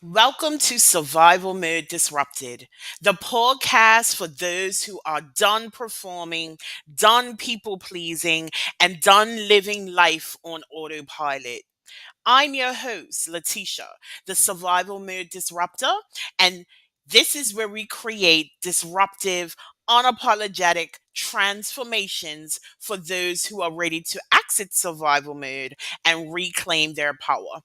Welcome to Survival Mode Disrupted, the podcast for those who are done performing, done people pleasing, and done living life on autopilot. I'm your host, Letitia, the Survival Mode Disruptor, and this is where we create disruptive, unapologetic transformations for those who are ready to exit survival mode and reclaim their power.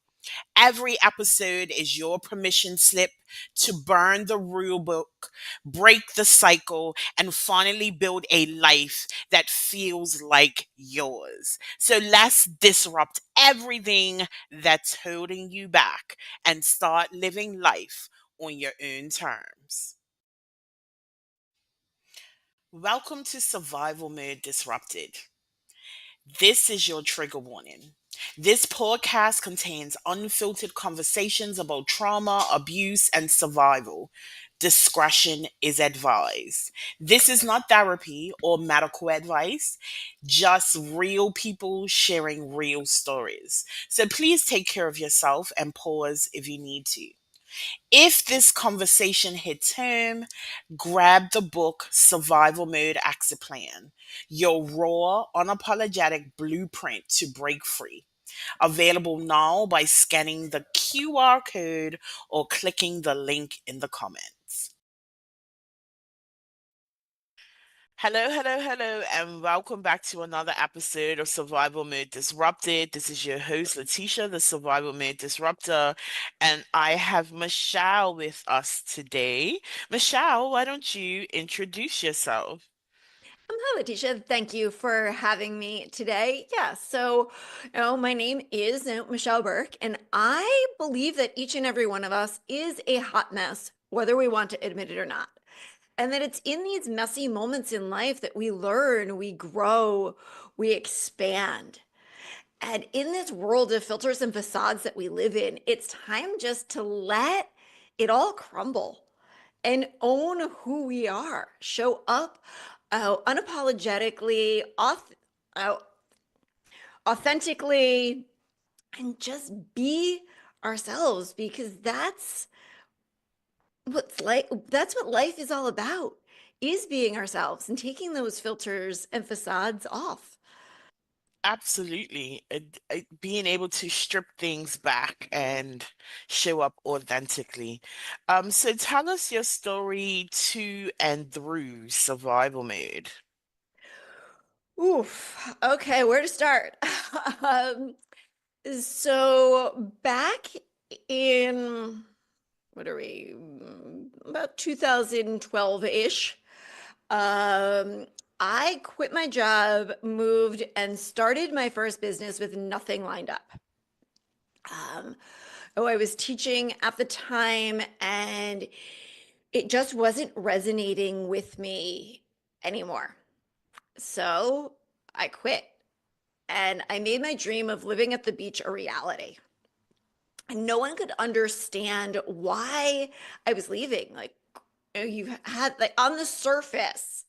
Every episode is your permission slip to burn the rule book, break the cycle, and finally build a life that feels like yours. So let's disrupt everything that's holding you back and start living life on your own terms. Welcome to Survival Mode Disrupted. This is your trigger warning. This podcast contains unfiltered conversations about trauma, abuse, and survival. Discretion is advised. This is not therapy or medical advice, just real people sharing real stories. So please take care of yourself and pause if you need to. If this conversation hits home, grab the book Survival Mode Exit Plan, your raw, unapologetic blueprint to break free. Available now by scanning the QR code or clicking the link in the comments. Hello, hello, hello, and welcome back to another episode of Survival Mode Disrupted. This is your host, Letitia, the Survival Mode Disruptor, and I have Michelle with us today. Michelle, why don't you introduce yourself? Hi, Letitia. Thank you for having me today. My name is Michelle Burke, and I believe that each and every one of us is a hot mess, whether we want to admit it or not. And that it's in these messy moments in life that we learn, we grow, we expand. And in this world of filters and facades that we live in, it's time just to let it all crumble and own who we are. Show up unapologetically, uh, authentically, and just be ourselves because that's what life is all about, is being ourselves and taking those filters and facades off. Absolutely. Being able to strip things back and show up authentically. So tell us your story to and through survival mode. Oof. Okay, where to start? um, so back in what are we? About 2012-ish. Um, I quit my job, moved, and started my first business with nothing lined up. Um, I was teaching at the time, and it just wasn't resonating with me anymore. So I quit, and I made my dream of living at the beach a reality. And no one could understand why I was leaving. You had, like, on the surface,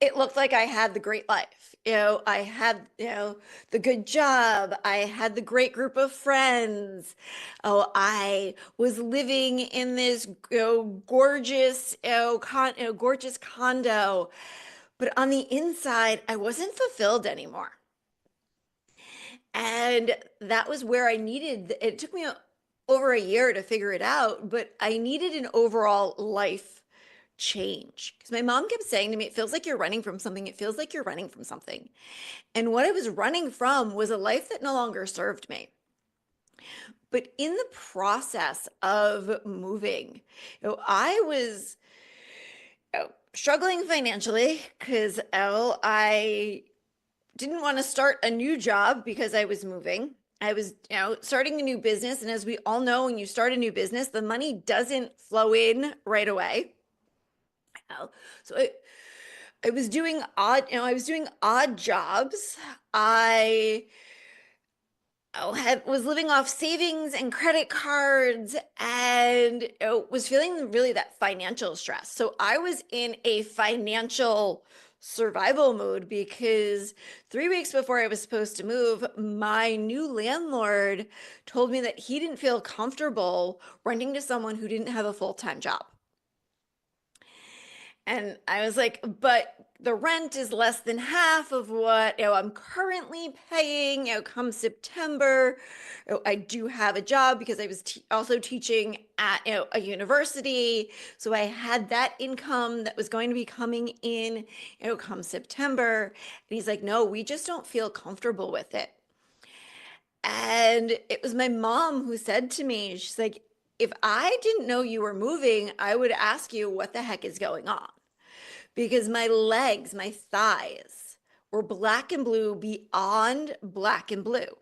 it looked like I had the great life. I had, the good job. I had the great group of friends. Oh, I was living in this, gorgeous, gorgeous condo. But on the inside, I wasn't fulfilled anymore. And that was where I needed, it took me over a year to figure it out, but I needed an overall life change. Because my mom kept saying to me, it feels like you're running from something. It feels like you're running from something. And what I was running from was a life that no longer served me. But in the process of moving, I was struggling financially because I didn't want to start a new job because I was moving. I was, starting a new business. And as we all know, when you start a new business, the money doesn't flow in right away. So I was doing odd, I was doing odd jobs. I was living off savings and credit cards and was feeling really that financial stress. So I was in a financial survival mode because 3 weeks before I was supposed to move, my new landlord told me that he didn't feel comfortable renting to someone who didn't have a full-time job. And I was like, but the rent is less than half of what, I'm currently paying, come September. I do have a job because I was also teaching at, a university. So I had that income that was going to be coming in, come September. And he's like, no, we just don't feel comfortable with it. And it was my mom who said to me, she's like, if I didn't know you were moving, I would ask you what the heck is going on, because my legs, my thighs were black and blue beyond black and blue.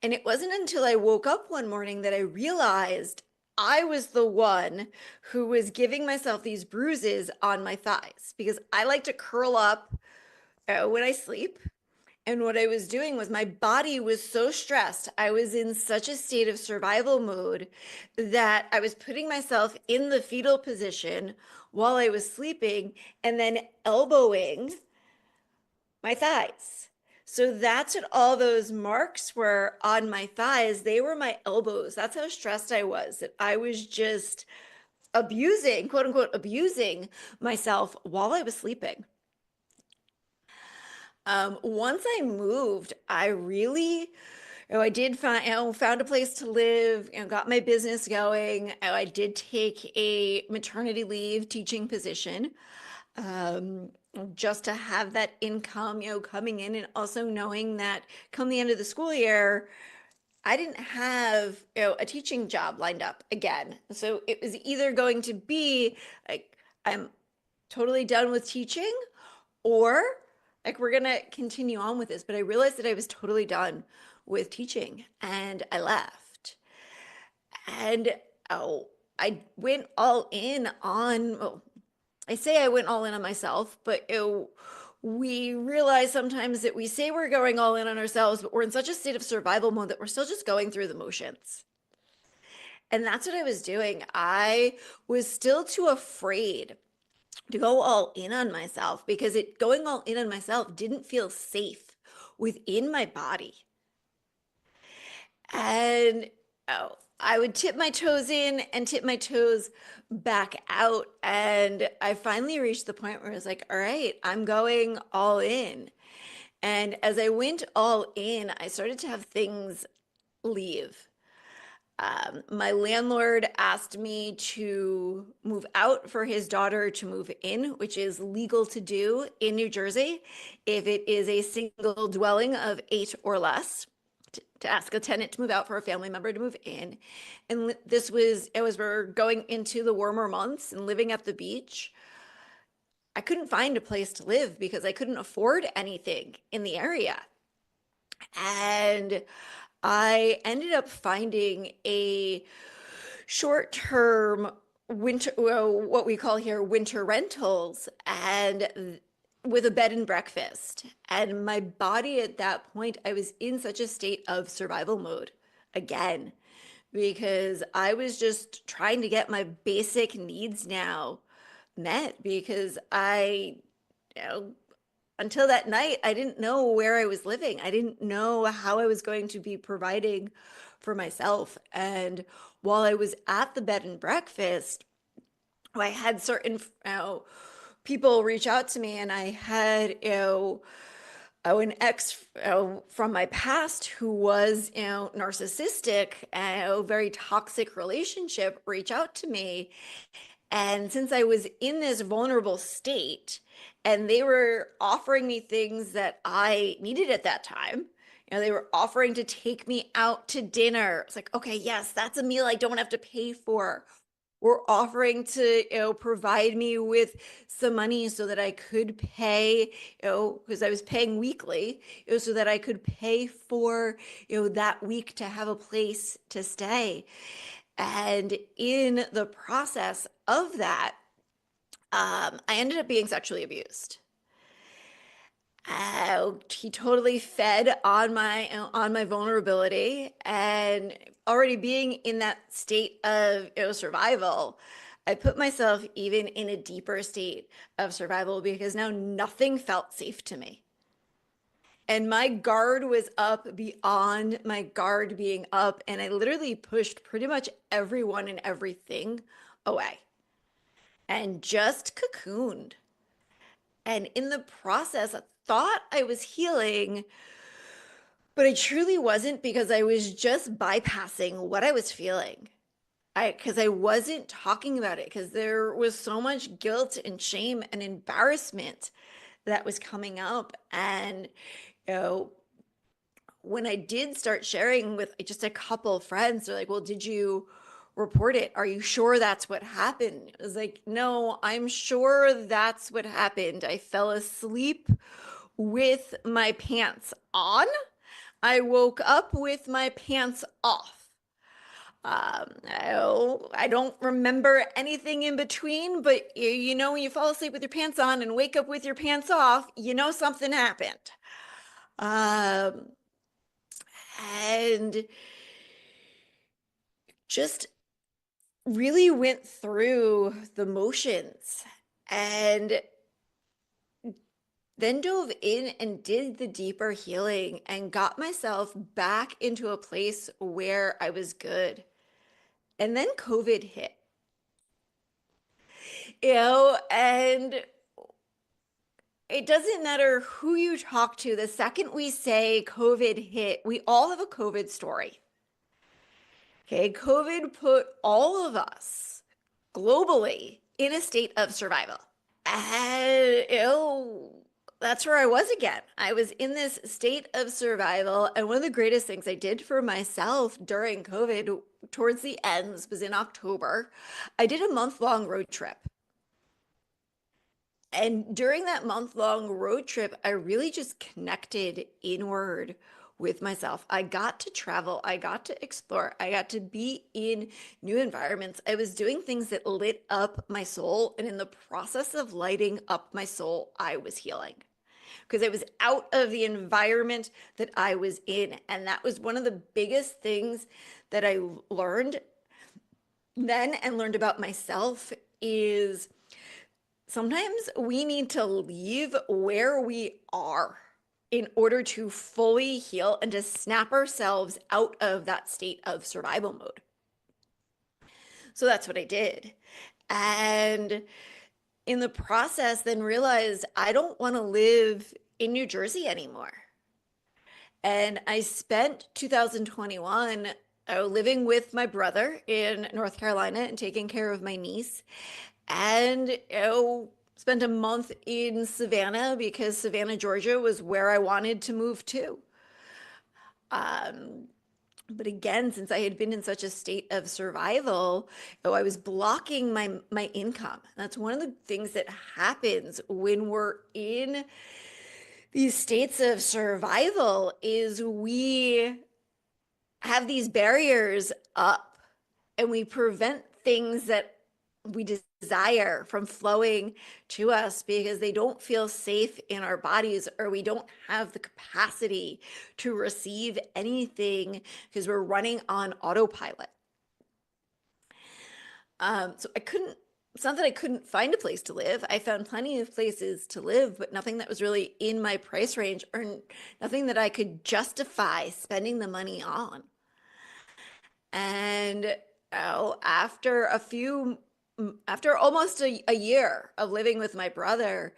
And it wasn't until I woke up one morning that I realized I was the one who was giving myself these bruises on my thighs because I like to curl up when I sleep. And what I was doing was my body was so stressed. I was in such a state of survival mode that I was putting myself in the fetal position while I was sleeping and then elbowing my thighs. So that's what all those marks were on my thighs. They were my elbows. That's how stressed I was, that I was just abusing, quote unquote, abusing myself while I was sleeping. Once I moved, I really, I did find, found a place to live, got my business going. I did take a maternity leave teaching position, um, just to have that income, coming in, and also knowing that come the end of the school year, I didn't have, a teaching job lined up again. So it was either going to be like, I'm totally done with teaching, or like we're gonna continue on with this. But I realized that I was totally done with teaching and I left. And oh, I went all in on, well, I say I went all in on myself, but we realize sometimes that we say we're going all in on ourselves, but we're in such a state of survival mode that we're still just going through the motions. And that's what I was doing. I was still too afraid to go all in on myself because it going all in on myself didn't feel safe within my body. And I would tip my toes in and tip my toes back out. And I finally reached the point where I was like, all right, I'm going all in. And as I went all in, I started to have things leave. My landlord asked me to move out for his daughter to move in, which is legal to do in New Jersey if it is a single dwelling of 8 or less. To ask a tenant to move out for a family member to move in. And this was, it was, we're going into the warmer months and living at the beach. I couldn't find a place to live because I couldn't afford anything in the area. And I ended up finding a short-term winter, well, what we call here winter rentals, and with a bed and breakfast. And my body at that point, I was in such a state of survival mode again, because I was just trying to get my basic needs now met because you know, until that night, I didn't know where I was living. I didn't know how I was going to be providing for myself. And while I was at the bed and breakfast, I had certain people reach out to me, and I had an ex from my past who was narcissistic and a very toxic relationship reach out to me. And since I was in this vulnerable state and they were offering me things that I needed at that time, they were offering to take me out to dinner. It's like, okay, yes, that's a meal I don't have to pay for. We're offering to, provide me with some money so that I could pay, because I was paying weekly, so that I could pay for, that week to have a place to stay. And in the process of that, I ended up being sexually abused. He totally fed on my vulnerability, and already being in that state of, survival, I put myself even in a deeper state of survival because now nothing felt safe to me. And my guard was up beyond my guard being up, and I literally pushed pretty much everyone and everything away and just cocooned. And in the process, I thought I was healing, but I truly wasn't because I was just bypassing what I was feeling. Because I wasn't talking about it because there was so much guilt and shame and embarrassment that was coming up. And, you know, when I did start sharing with just a couple of friends, they're like, well, did you report it? Are you sure that's what happened? I was like, no, I'm sure that's what happened. I fell asleep with my pants on. I woke up with my pants off. I don't remember anything in between, but you know, when you fall asleep with your pants on and wake up with your pants off, you know something happened. Um, and just really went through the motions and then dove in and did the deeper healing and got myself back into a place where I was good. And then COVID hit, and it doesn't matter who you talk to, the second we say COVID hit, we all have a COVID story. Okay, COVID put all of us globally in a state of survival. And that's where I was again. I was in this state of survival. And one of the greatest things I did for myself during COVID, towards the ends, was in October. I did a month-long road trip. And during that month-long road trip, I really just connected inward with myself. I got to travel, I got to explore, I got to be in new environments. I was doing things that lit up my soul. And in the process of lighting up my soul, I was healing because I was out of the environment that I was in. And that was one of the biggest things that I learned then and learned about myself is sometimes we need to leave where we are in order to fully heal and to snap ourselves out of that state of survival mode. So that's what I did. And in the process, then realized I don't want to live in New Jersey anymore. And I spent 2021 living with my brother in North Carolina and taking care of my niece. And spent a month in Savannah because Savannah, Georgia was where I wanted to move to. Um, but again, since I had been in such a state of survival, I was blocking my income. That's one of the things that happens when we're in these states of survival is we have these barriers up and we prevent things that we desire from flowing to us because they don't feel safe in our bodies or we don't have the capacity to receive anything because we're running on autopilot. So I couldn't, it's not that I couldn't find a place to live. I found plenty of places to live, but nothing that was really in my price range or nothing that I could justify spending the money on. And after almost a year of living with my brother,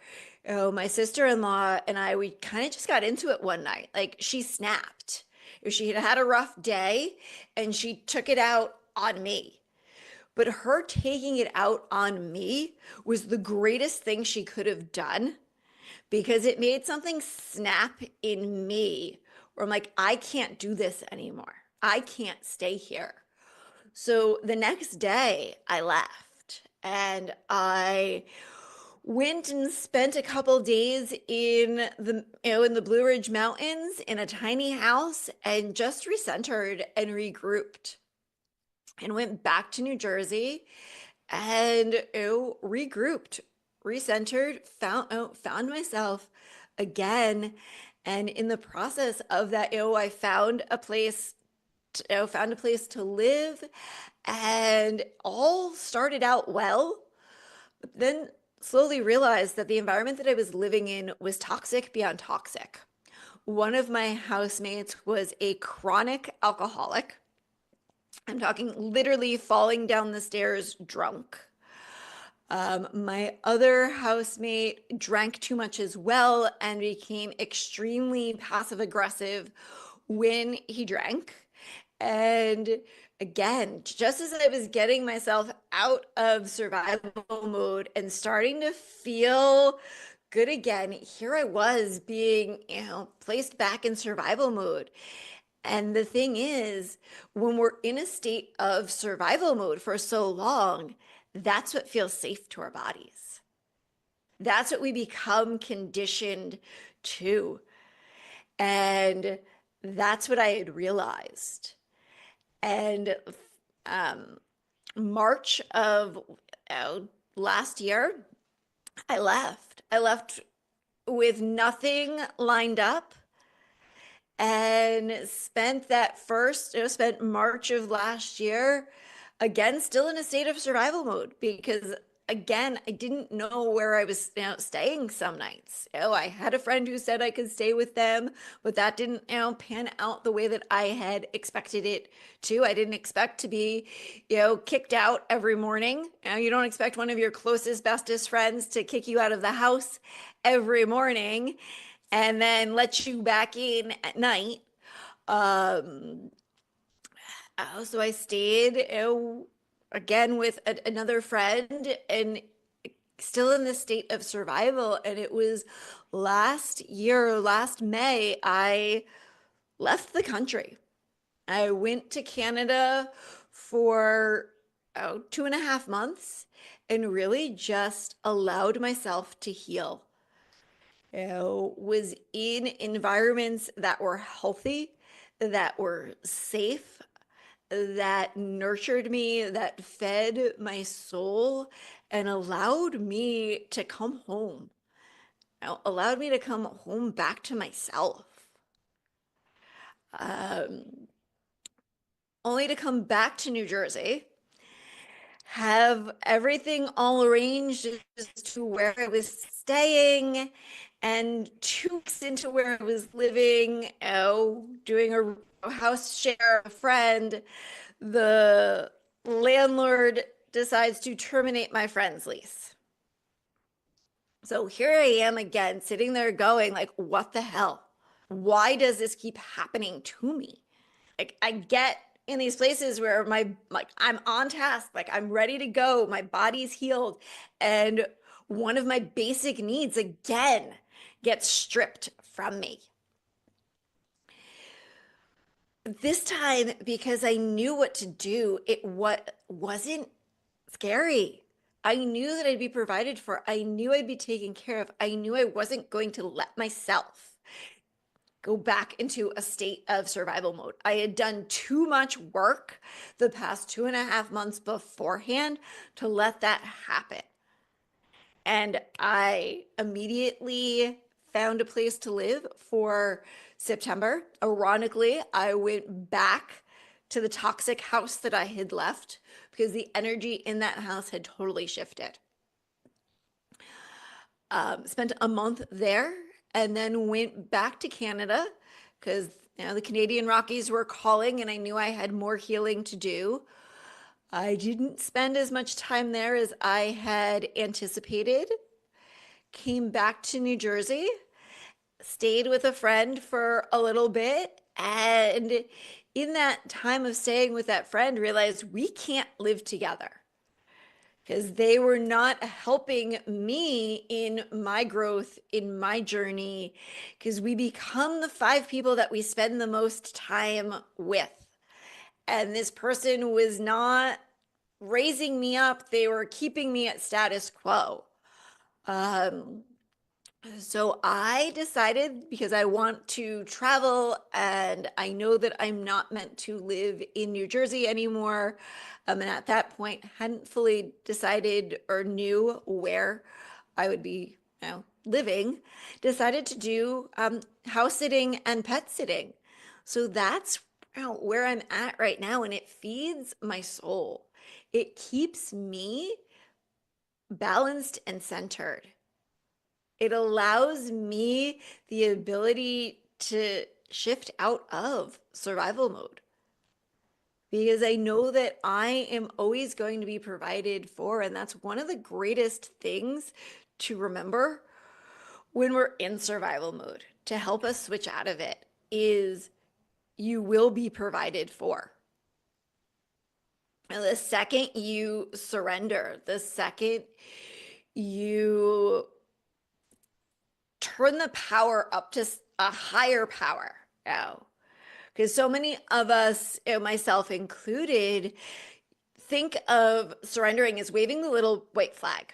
my sister-in-law and I, we kind of just got into it one night. Like she snapped. She had had a rough day and she took it out on me. But her taking it out on me was the greatest thing she could have done because it made something snap in me where I'm like, I can't do this anymore. I can't stay here. So the next day I left and I went and spent a couple days in the Blue Ridge Mountains in a tiny house and just recentered and regrouped and went back to New Jersey and regrouped, recentered, found myself again. And in the process of that, I found a place, found a place to live, and all started out well. But then slowly realized that the environment that I was living in was toxic beyond toxic. One of my housemates was a chronic alcoholic. I'm talking literally falling down the stairs drunk. My other housemate drank too much as well and became extremely passive aggressive when he drank. And again, just as I was getting myself out of survival mode and starting to feel good again, here I was being, placed back in survival mode. And the thing is, when we're in a state of survival mode for so long, that's what feels safe to our bodies. That's what we become conditioned to. And that's what I had realized. And um, March of uh, last year, I left. I left with nothing lined up and spent that first, spent March of last year again, still in a state of survival mode because again, I didn't know where I was, staying some nights. I had a friend who said I could stay with them, but that didn't, pan out the way that I had expected it to. I didn't expect to be, kicked out every morning. You don't expect one of your closest, bestest friends to kick you out of the house every morning and then let you back in at night. Um, so I stayed again with another friend and still in this state of survival. And it was last year, last May, I left the country. I went to Canada for 2.5 months and really just allowed myself to heal. Was in environments that were healthy, that were safe, that nurtured me, that fed my soul, and allowed me to come home, allowed me to come home back to myself. Um, Only to come back to New Jersey, have everything all arranged as to where I was staying, and 2 weeks into where I was living, doing a house share with a friend, the landlord decides to terminate my friend's lease. So here I am again, sitting there going like, what the hell? Why does this keep happening to me? Like I get in these places where I'm on task, like I'm ready to go, my body's healed, and one of my basic needs again gets stripped from me. This time, because I knew what to do, wasn't scary. I knew that I'd be provided for. I knew I'd be taken care of. I knew I wasn't going to let myself go back into a state of survival mode. I had done too much work the past 2.5 months beforehand to let that happen. And I immediately found a place to live for September. Ironically, I went back to the toxic house that I had left because the energy in that house had totally shifted. Spent a month there and then went back to Canada because the Canadian Rockies were calling and I knew I had more healing to do. I didn't spend as much time there as I had anticipated. Came back to New Jersey, stayed with a friend for a little bit, and in that time of staying with that friend, realized we can't live together because they were not helping me in my growth, in my journey, because we become the 5 people that we spend the most time with. And this person was not raising me up, they were keeping me at status quo. Um, So I decided because I want to travel and I know that I'm not meant to live in New Jersey anymore. And at that point, hadn't fully decided or knew where I would be living, decided to do house sitting and pet sitting. So that's where I'm at right now, and it feeds my soul. It keeps me balanced and centered. It allows me the ability to shift out of survival mode because I know that I am always going to be provided for. And that's one of the greatest things to remember when we're in survival mode to help us switch out of it is you will be provided for. And the second you surrender, the second you turn the power up to a higher power now, because so many of us, myself included, think of surrendering as waving the little white flag.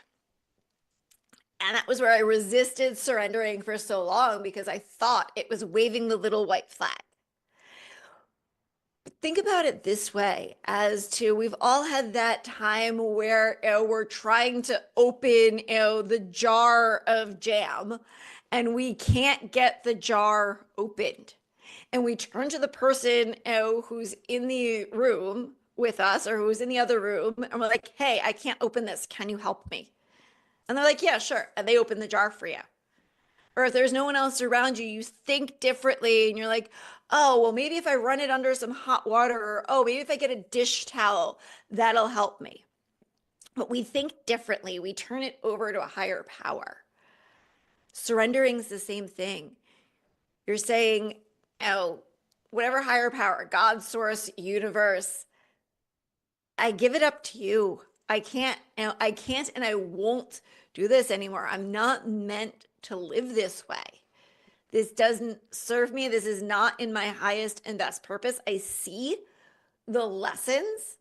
And that was where I resisted surrendering for so long because I thought it was waving the little white flag. Think about it this way as to we've all had that time where we're trying to open the jar of jam and we can't get the jar opened. And we turn to the person who's in the room with us or who's in the other room and we're like, hey, I can't open this. Can you help me? And they're like, yeah, sure. And they open the jar for you. Or if there's no one else around you, you think differently and you're like, oh, well, maybe if I run it under some hot water, or oh, maybe if I get a dish towel, that'll help me. But we think differently. We turn it over to a higher power. Surrendering is the same thing. You're saying, oh, whatever higher power, God, source, universe, I give it up to you. I can't and I won't do this anymore. I'm not meant to live this way. This doesn't serve me. This is not in my highest and best purpose. I see the lessons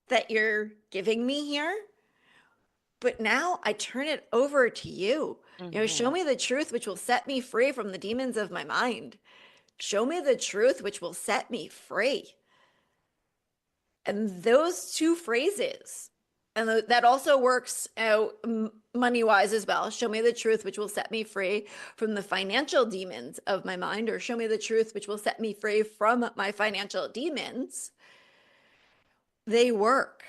that you're giving me here, but now I turn it over to you. Show Hmm. me the truth, which will set me free from the demons of my mind. Show me the truth, which will set me free. And those two phrases, and that also works out money wise as well. Show me the truth, which will set me free from the financial demons of my mind, or show me the truth, which will set me free from my financial demons. They work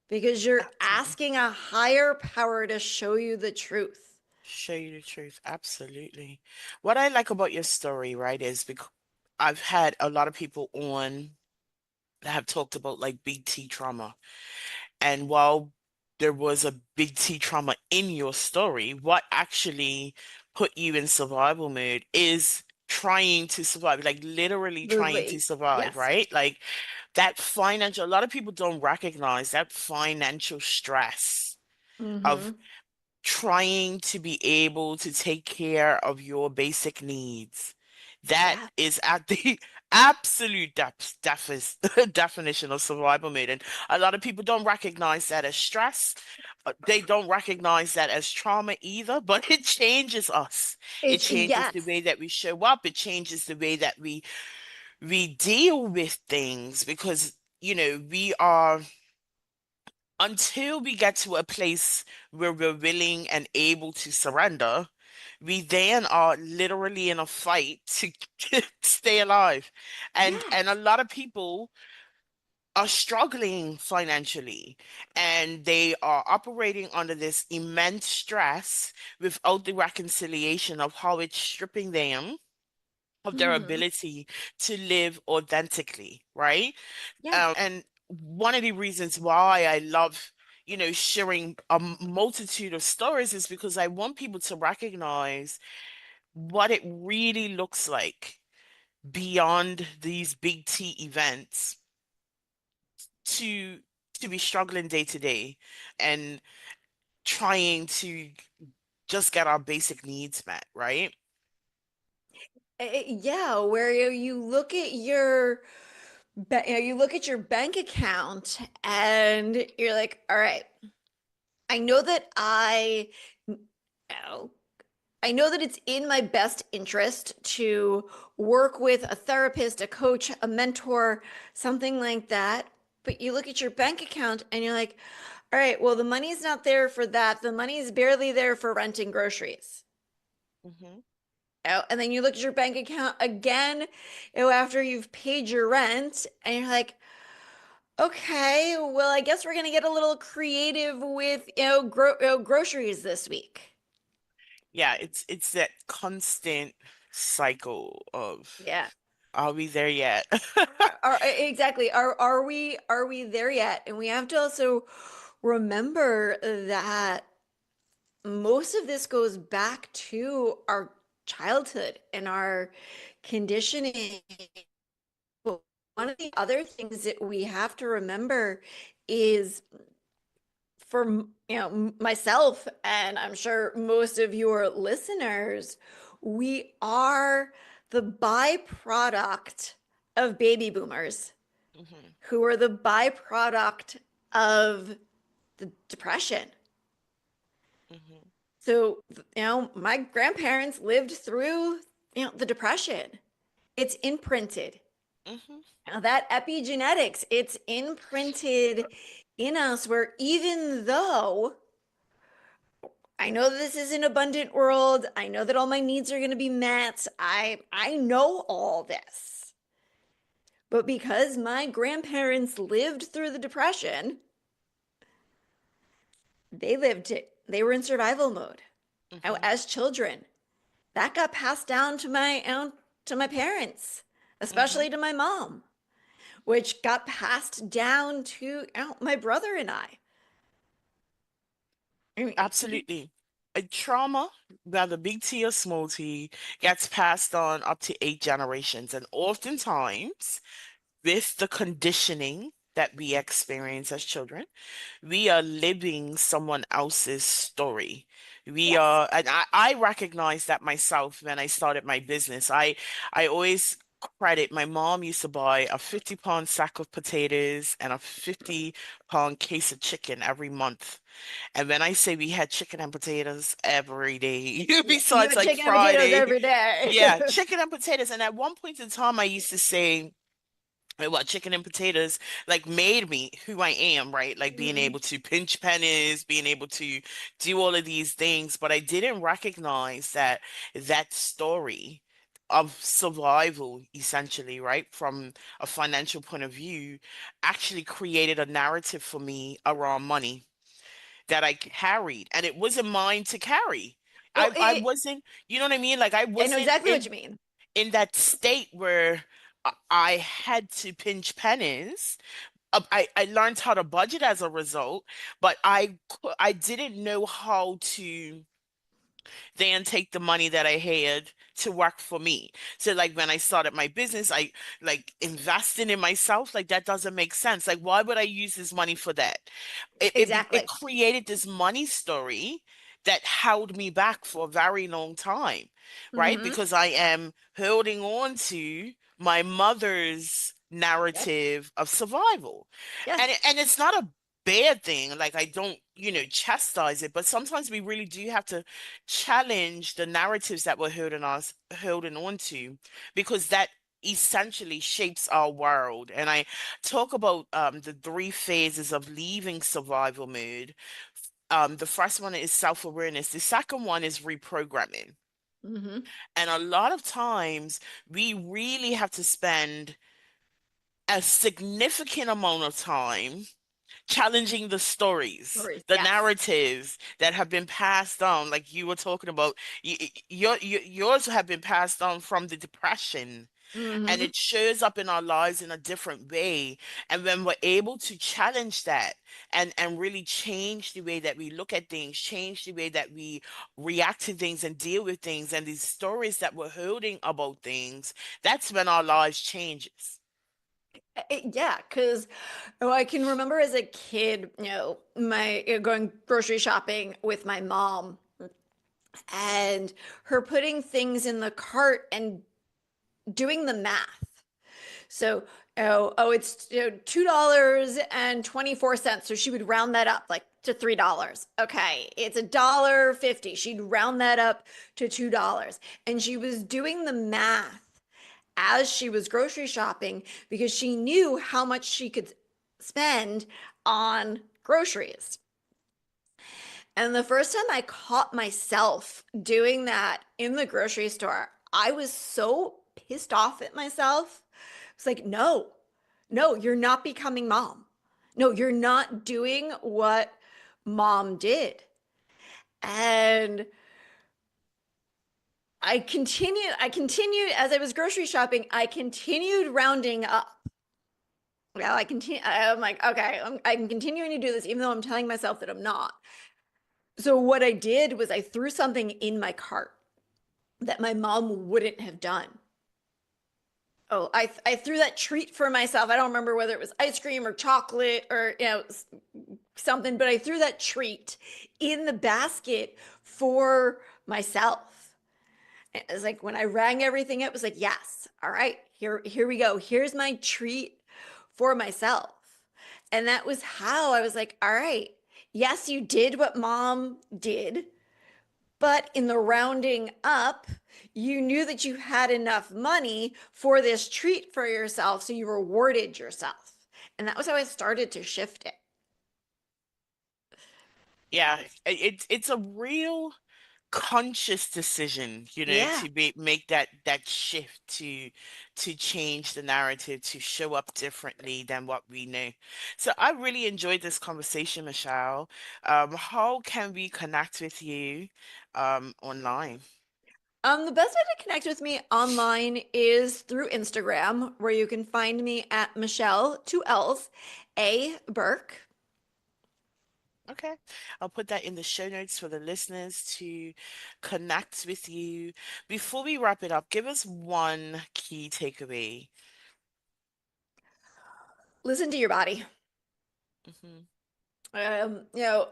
because you're Absolutely. asking a higher power to show you the truth. Show you the truth. Absolutely. What I like about your story, right, is because I've had a lot of people on that have talked about like big T trauma. And while there was a big T trauma in your story, what actually put you in survival mode is trying to survive, like literally trying to Absolutely. survive, Yes. right? Like that financial, a lot of people don't recognize that financial stress of Mm-hmm. trying to be able to take care of your basic needs. That Yeah. is at the absolute definition of survival mode. And a lot of people don't recognize that as stress. They don't recognize that as trauma either, but it changes us. It It's changes the yes. way that we show up. It changes the way that we deal with things because, we are until we get to a place where we're willing and able to surrender, we then are literally in a fight to stay alive. And a Yes. lot of people are struggling financially and they are operating under this immense stress without the reconciliation of how it's stripping them of their Mm-hmm. ability to live authentically, right? Yeah. And one of the reasons why I love, sharing a multitude of stories is because I want people to recognize what it really looks like beyond these big T events to to be struggling day to day and trying to just get our basic needs met, right? Yeah, where you look at your you look at your bank account and you're like, all right, I know that oh, I know that it's in my best interest to work with a therapist, a coach, a mentor, something like that. But you look at your bank account and you're like, All right, well, the money's not there for that. The money's barely there for renting groceries. Hmm. Oh, and then you look at your bank account again, after you've paid your rent, and you're like, okay, well, I guess we're gonna get a little creative with, groceries this week. Yeah, it's that constant cycle of, Yeah. are we there yet? Exactly. Are we there yet? And we have to also remember that most of this goes back to our childhood and our conditioning. But one of the other things that we have to remember is for myself, and I'm sure most of your listeners, we are the byproduct of baby boomers Hmm. who are the byproduct of the depression. Hmm. So, my grandparents lived through, the depression. It's imprinted. Hmm. Now, that epigenetics, it's imprinted in us where even though I know this is an abundant world, I know that all my needs are going to be met, I know all this. But because my grandparents lived through the depression, they were in survival mode. Now, Hmm. as children, that got passed down to my parents, Hmm. especially to my mom, which got passed down to, my brother and I mean, Absolutely. A trauma, whether big T or small t, gets passed on up to 8 generations. And oftentimes, with the conditioning that we experience as children, we are living someone else's story. We yes. are, and I recognize that myself when I started my business. I always credit my mom used to buy a 50-pound sack of potatoes and a 50-pound case of chicken every month. And when I say we had chicken and potatoes every day, You besides had like chicken and potatoes Friday, every day. yeah, chicken and potatoes. And at one point in time, I used to say, what chicken and potatoes like made me who I am, right? Like being Mhm. able to pinch pennies, being able to do all of these things, but I didn't recognize that that story of survival, essentially, right, from a financial point of view, actually created a narrative for me around money that I carried, and it wasn't mine to carry. Well, I wasn't, you know what I mean? Like I I know wasn't exactly what you mean. in that state where I had to pinch pennies. I learned how to budget as a result, but I didn't know how to then take the money that I had to work for me. So like when I started my business, I like investing in myself, like that doesn't make sense. Like why would I use this money for that? It Exactly. created this money story that held me back for a very long time, right? Hmm. Because I am holding on to my mother's Yes. narrative of survival. And Yes. it's not a bad thing. Like I don't, chastise it, but sometimes we really do have to challenge the narratives that we're holding on to, because that essentially shapes our world. And I talk about the three phases of leaving survival mode. The first one is self-awareness. The second one is reprogramming. Hmm. And a lot of times we really have to spend a significant amount of time challenging the stories, Stories. the Yes. narratives that have been passed on, like you were talking about. Yours have been passed on from the depression, and Hmm. it shows up in our lives in a different way. And when we're able to challenge that and really change the way that we look at things, change the way that we react to things and deal with things, and these stories that we're holding about things, that's when our lives changes. Yeah, because I can remember as a kid, my going grocery shopping with my mom and her putting things in the cart and doing the math. So, it's $2.24. So she would round that up like to $3. Okay, it's $1.50. She'd round that up to $2. And she was doing the math as she was grocery shopping because she knew how much she could spend on groceries. And the first time I caught myself doing that in the grocery store, I was so pissed off at myself. It's like, no, no, you're not becoming mom. No, you're not doing what mom did. And I continued as I was grocery shopping, I continued rounding up. Well, I'm like, okay, I'm continuing to do this, even though I'm telling myself that I'm not. So what I did was I threw something in my cart that my mom wouldn't have done. Oh, I threw that treat for myself. I don't remember whether it was ice cream or chocolate or something, but I threw that treat in the basket for myself. It was like when I rang everything up, it was like, yes, all right, here we go. Here's my treat for myself. And that was how I was like, all right, yes, you did what mom did, but in the rounding up, you knew that you had enough money for this treat for yourself, so you rewarded yourself. And that was how I started to shift it. Yeah, it's a real conscious decision, Yeah. to make that shift to change the narrative, to show up differently than what we know. So I really enjoyed this conversation, Michelle. How can we connect with you online? The best way to connect with me online is through Instagram, where you can find me at Michelle, two L's, A Burke. Okay. I'll put that in the show notes for the listeners to connect with you. Before we wrap it up, give us one key takeaway. Listen to your body. Hmm.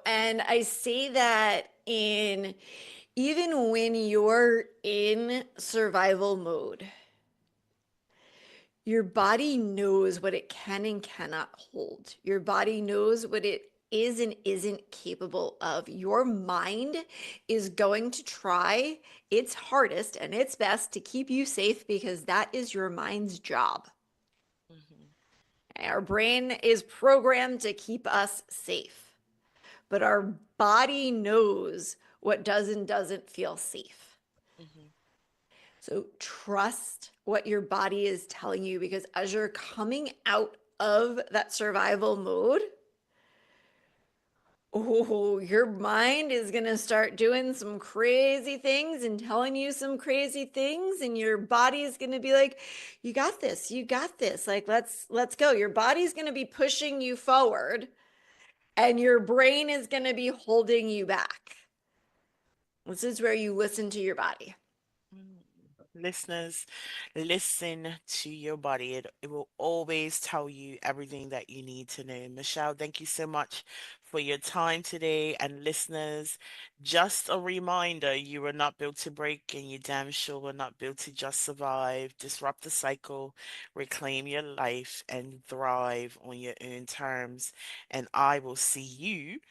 And I say that in even when you're in survival mode, your body knows what it can and cannot hold. Your body knows what it is and isn't capable of. Your mind is going to try its hardest and its best to keep you safe because that is your mind's job. Hmm. Our brain is programmed to keep us safe, but our body knows what does and doesn't feel safe. Hmm. So trust what your body is telling you because as you're coming out of that survival mode, oh, your mind is going to start doing some crazy things and telling you some crazy things and your body is going to be like, you got this. You got this. Like let's go. Your body's going to be pushing you forward and your brain is going to be holding you back. This is where you listen to your body. Mm. Listeners, listen to your body. It will always tell you everything that you need to know. Michelle, thank you so much for your time today. And listeners, just a reminder, you were not built to break, and you damn sure were not built to just survive. Disrupt the cycle, reclaim your life, and thrive on your own terms. And I will see you